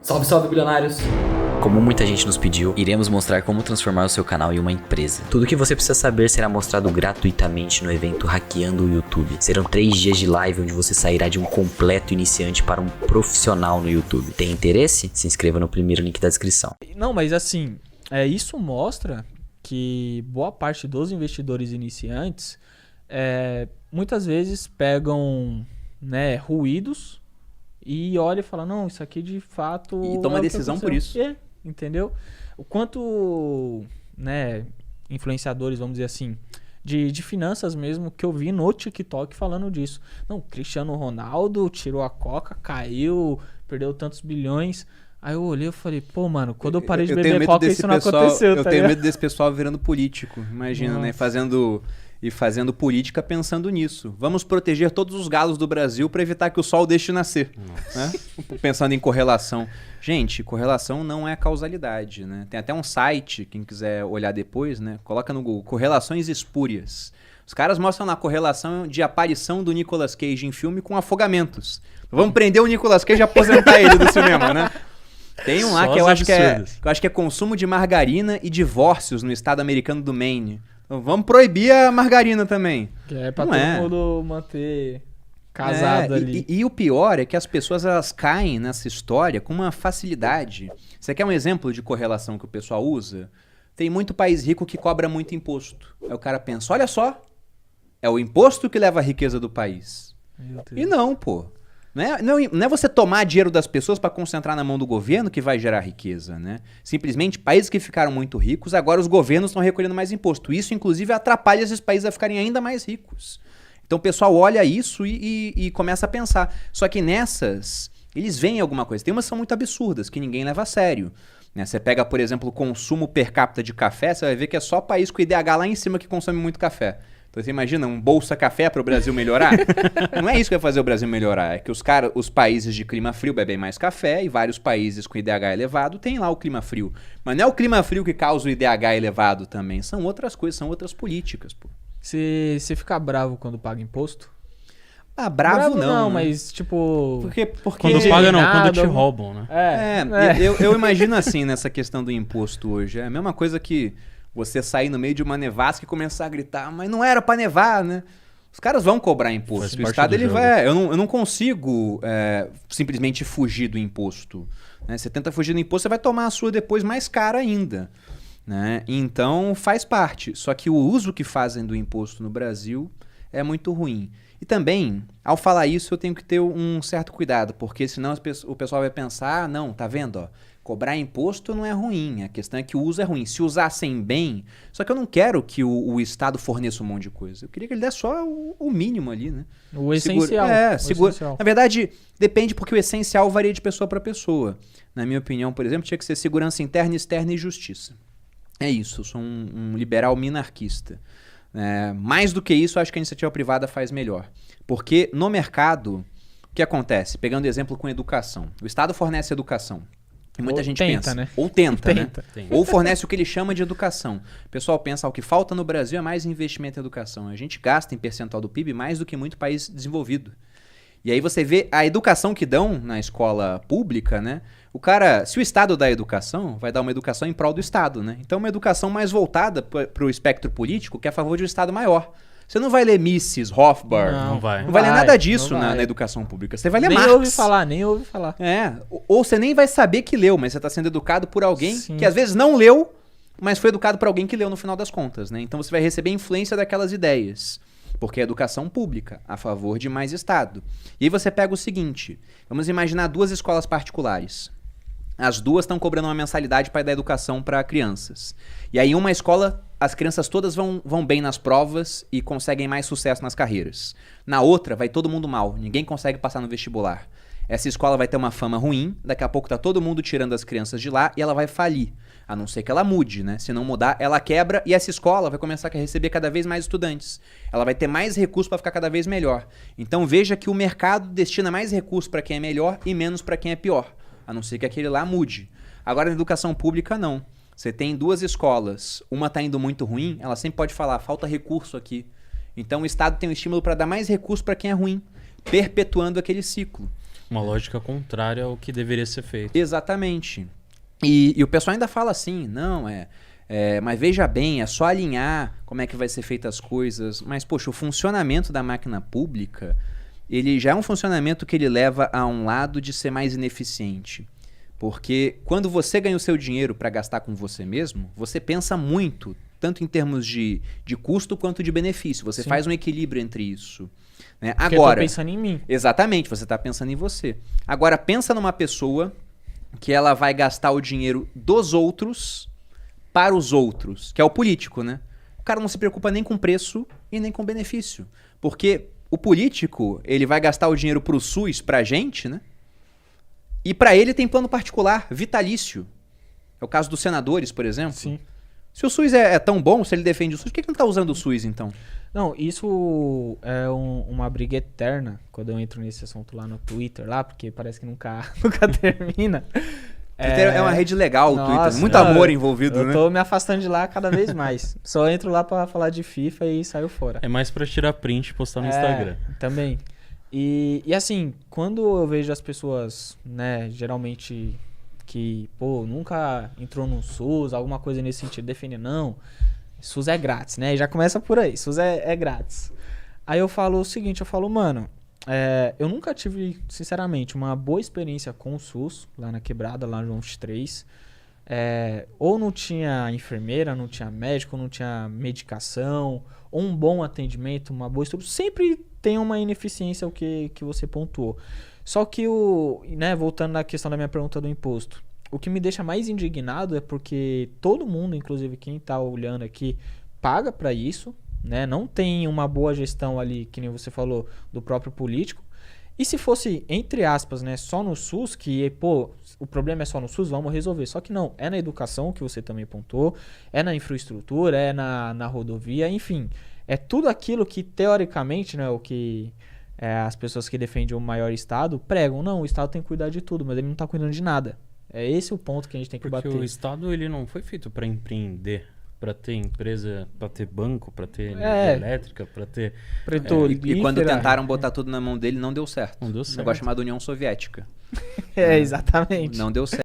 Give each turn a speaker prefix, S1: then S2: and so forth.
S1: Salve, salve, bilionários!
S2: Como muita gente nos pediu, iremos mostrar como transformar o seu canal em uma empresa. Tudo o que você precisa saber será mostrado gratuitamente no evento Hackeando o YouTube. Serão 3 dias de live onde você sairá de um completo iniciante para um profissional no YouTube. Tem interesse? Se inscreva no primeiro link da descrição.
S3: Não, mas assim, isso mostra que boa parte dos investidores iniciantes muitas vezes pegam ruídos e olha e fala, não, isso aqui de fato...
S4: E toma decisão por isso.
S3: Entendeu? O quanto, influenciadores, vamos dizer assim, de finanças mesmo, que eu vi no TikTok falando disso. Não, Cristiano Ronaldo tirou a coca, caiu, perdeu tantos bilhões. Aí eu olhei e falei, pô, mano, quando eu parei de beber coca, isso não aconteceu,
S4: Eu tenho medo desse pessoal virando político, imagina, né? Fazendo política pensando nisso. Vamos proteger todos os galos do Brasil para evitar que o sol deixe de nascer. Né? Pensando em correlação. Gente, correlação não é causalidade, né? Tem até um site, quem quiser olhar depois, né? Coloca no Google, correlações espúrias. Os caras mostram lá a correlação de aparição do Nicolas Cage em filme com afogamentos. Vamos prender o Nicolas Cage e aposentar ele do cinema, né? Tem um lá que eu acho que é consumo de margarina e divórcios no estado americano do Maine. Então, vamos proibir a margarina também.
S3: Que é pra todo mundo manter casado ali.
S4: E o pior é que as pessoas elas caem nessa história com uma facilidade. Você quer um exemplo de correlação que o pessoal usa? Tem muito país rico que cobra muito imposto. Aí o cara pensa, olha só, é o imposto que leva a riqueza do país. E não, pô. Não é você tomar dinheiro das pessoas para concentrar na mão do governo que vai gerar riqueza, né? Simplesmente, países que ficaram muito ricos, agora os governos estão recolhendo mais imposto. Isso, inclusive, atrapalha esses países a ficarem ainda mais ricos. Então, o pessoal olha isso e começa a pensar. Só que nessas, eles veem alguma coisa. Tem umas que são muito absurdas, que ninguém leva a sério. Né? Você pega, por exemplo, o consumo per capita de café, você vai ver que é só país com IDH lá em cima que consome muito café. Então você imagina um Bolsa Café para o Brasil melhorar? Não é isso que vai fazer o Brasil melhorar. É que os países de clima frio bebem mais café e vários países com IDH elevado têm lá o clima frio. Mas não é o clima frio que causa o IDH elevado também. São outras coisas, são outras políticas. Pô.
S3: Você fica bravo quando paga imposto?
S4: Ah, bravo não, né?
S3: Mas tipo...
S4: Porque
S5: quando paga não, quando te roubam, né?
S4: Eu imagino assim nessa questão do imposto hoje. É a mesma coisa que... Você sair no meio de uma nevasca e começar a gritar, mas não era pra nevar, né? Os caras vão cobrar imposto. O Estado, ele vai... Eu não consigo simplesmente fugir do imposto. Né? Você tenta fugir do imposto, você vai tomar a sua depois mais cara ainda. Né? Então, faz parte. Só que o uso que fazem do imposto no Brasil é muito ruim. E também, ao falar isso, eu tenho que ter um certo cuidado, porque senão o pessoal vai pensar, não, tá vendo, ó? Cobrar imposto não é ruim, a questão é que o uso é ruim. Se usassem bem, só que eu não quero que o Estado forneça um monte de coisa. Eu queria que ele desse só o mínimo ali, né?
S3: O essencial.
S4: Essencial. Na verdade, depende porque o essencial varia de pessoa para pessoa. Na minha opinião, por exemplo, tinha que ser segurança interna, externa e justiça. É isso, eu sou um liberal minarquista. Mais do que isso, eu acho que a iniciativa privada faz melhor. Porque no mercado, o que acontece? Pegando exemplo com educação. O Estado fornece educação. E muita gente pensa,
S3: né?
S4: Ou tenta, né? Ou fornece o que ele chama de educação. O pessoal pensa, o que falta no Brasil é mais investimento em educação. A gente gasta em percentual do PIB mais do que muito país desenvolvido. E aí você vê a educação que dão na escola pública, né? O cara, se o Estado dá educação, vai dar uma educação em prol do Estado, né? Então uma educação mais voltada para o espectro político, que é a favor de um Estado maior. Você não vai ler Mises, Hofbauer,
S5: não vai
S4: ler nada disso na educação pública. Você vai ler Marx.
S3: Nem ouve falar.
S4: Ou você nem vai saber que leu, mas você está sendo educado por alguém
S3: Sim.
S4: que às vezes não leu, mas foi educado por alguém que leu no final das contas, né? Então você vai receber influência daquelas ideias. Porque é educação pública, a favor de mais Estado. E aí você pega o seguinte, vamos imaginar 2 escolas particulares. As 2 estão cobrando uma mensalidade para dar educação para crianças. E aí em uma escola, as crianças todas vão bem nas provas e conseguem mais sucesso nas carreiras. Na outra, vai todo mundo mal, ninguém consegue passar no vestibular. Essa escola vai ter uma fama ruim, daqui a pouco tá todo mundo tirando as crianças de lá e ela vai falir. A não ser que ela mude, né? Se não mudar, ela quebra e essa escola vai começar a receber cada vez mais estudantes. Ela vai ter mais recursos para ficar cada vez melhor. Então veja que o mercado destina mais recursos para quem é melhor e menos para quem é pior. A não ser que aquele lá mude. Agora na educação pública não. Você tem 2 escolas, uma tá indo muito ruim, ela sempre pode falar, falta recurso aqui. Então o Estado tem um estímulo para dar mais recurso para quem é ruim, perpetuando aquele ciclo.
S5: Uma lógica contrária ao que deveria ser feito.
S4: Exatamente. E o pessoal ainda fala assim, não, mas veja bem, é só alinhar como é que vai ser feitas as coisas. Mas, poxa, o funcionamento da máquina pública, ele já é um funcionamento que ele leva a um lado de ser mais ineficiente. Porque quando você ganha o seu dinheiro para gastar com você mesmo, você pensa muito, tanto em termos de custo quanto de benefício. Você faz um equilíbrio entre isso. Né?
S3: Porque
S4: agora,
S3: eu tô pensando em mim.
S4: Exatamente, você está pensando em você. Agora, pensa numa pessoa que ela vai gastar o dinheiro dos outros para os outros, que é o político, né? O cara não se preocupa nem com preço e nem com benefício. Porque o político, ele vai gastar o dinheiro pro SUS, pra gente, né? E pra ele tem plano particular, vitalício. É o caso dos senadores, por exemplo.
S3: Sim.
S4: Se o SUS é tão bom, se ele defende o SUS, por que ele não tá usando o SUS, então?
S3: Não, isso é uma briga eterna quando eu entro nesse assunto lá no Twitter, lá, porque parece que nunca termina.
S4: Twitter é uma rede legal, o
S3: Nossa,
S4: Twitter. Muito amor envolvido, né?
S3: Eu tô me afastando de lá cada vez mais. Só entro lá pra falar de FIFA e saio fora.
S5: É mais pra tirar print e postar no Instagram.
S3: Também. E assim, quando eu vejo as pessoas, né, geralmente que, nunca entrou no SUS, alguma coisa nesse sentido, defende, não, SUS é grátis, né? E já começa por aí, SUS é grátis. Aí eu falo o seguinte, mano, eu nunca tive, sinceramente, uma boa experiência com o SUS, lá na Quebrada, lá no 23. Ou não tinha enfermeira, não tinha médico, não tinha medicação, ou um bom atendimento, uma boa estrutura. Sempre tem uma ineficiência o que você pontuou. Só que voltando na questão da minha pergunta do imposto, o que me deixa mais indignado é porque todo mundo, inclusive quem está olhando aqui, paga para isso, né? Não tem uma boa gestão ali, que nem você falou, do próprio político. E se fosse, entre aspas, né, só no SUS, que, o problema é só no SUS, vamos resolver. Só que não, é na educação, que você também pontuou, é na infraestrutura, é na rodovia, enfim. É tudo aquilo que, teoricamente, né, o que as pessoas que defendem o maior Estado pregam. Não, o Estado tem que cuidar de tudo, mas ele não está cuidando de nada. É esse o ponto que a gente tem que bater.
S5: Porque o Estado, ele não foi feito para empreender, para ter empresa, para ter banco, para ter energia elétrica, para ter...
S4: E quando tentaram botar tudo na mão dele, não deu certo.
S5: Não deu certo.
S4: Um negócio chamado União Soviética.
S3: Exatamente.
S4: Não deu certo.